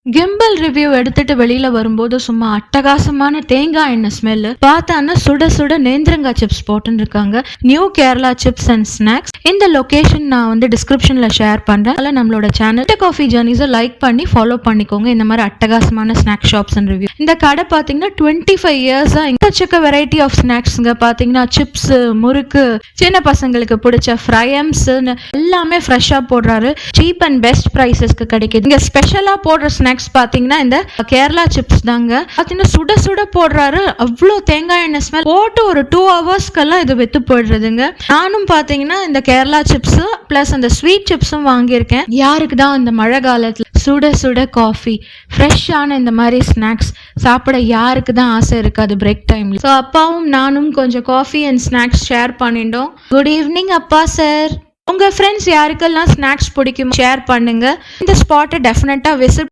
Gimbal review எடுத்துட்டு வெளியில வரும்போது சும்மா அட்டகாசமான தேங்காய் எண்ணெய் ஸ்மெல்லு பார்த்தான்னா சுட சுட நேந்திரங்காய் சிப்ஸ் போட்டுன்னு இருக்காங்க. New Kerala chips and snacks. இந்த லொகேஷன் நான் வந்து டிஸ்கிரிப்ஷன்ல ஷேர் பண்றேன். அதில் நம்மளோட சேனல் காஃபி ஜர்னிஸை லைக் பண்ணி ஃபாலோ பண்ணிக்கோங்க. இந்த மாதிரி அட்டகாசமான ஸ்நாக் ஷாப்ஸ் அண்ட் ரிவ்யூ. இந்த கடை பார்த்தீங்கன்னா 25 இயர்ஸா எக்கச்சக்க வெரைட்டி ஆஃப் ஸ்நாக்ஸ்ங்க. பார்த்தீங்கன்னா சிப்ஸ், முறுக்கு, சின்ன பசங்களுக்கு பிடிச்ச ஃப்ரையம்ஸ் எல்லாமே ஃப்ரெஷ்ஷாக போடுறாரு. சீப் அண்ட் பெஸ்ட் ப்ரைஸஸ்க்கு கிடைக்குது. இங்க ஸ்பெஷலா போடுற ஸ்நாக்ஸ் பாத்தீங்கன்னா இந்த கேரளா சிப்ஸ் தாங்க. பாத்தீங்கன்னா சுட சுட போடுறாரு. அவ்வளோ தேங்காய் எண்ணெய் ஸ்மெல் போட்டு ஒரு 2 ஹவர்ஸ்க்கெல்லாம் இது வெத்து போயிடுறதுங்க. நானும் பாத்தீங்கன்னா இந்த கேரளா சிப்ஸ் பிளஸ் அந்த ஸ்வீட் சிப்ஸும் வாங்கியிருக்கேன். யாருக்கு தான் இந்த மழை காலத்துல சுட சுட காஃபி, ஃப்ரெஷ்ஷான இந்த மாதிரி ஸ்நாக்ஸ் சாப்பிட யாருக்கு தான் ஆசை இருக்காது பிரேக் டைம்ல. ஸோ அப்பாவும் நானும் கொஞ்சம் காஃபி அண்ட் ஸ்நாக்ஸ் ஷேர் பண்ணிட்டோம். குட் ஈவினிங் அப்பா சார். உங்க ஃப்ரெண்ட்ஸ் யாருக்கெல்லாம் ஸ்நாக்ஸ் பிடிக்கும் ஷேர் பண்ணுங்க. இந்த ஸ்பாட்டை டெஃபினட்டா விசிட்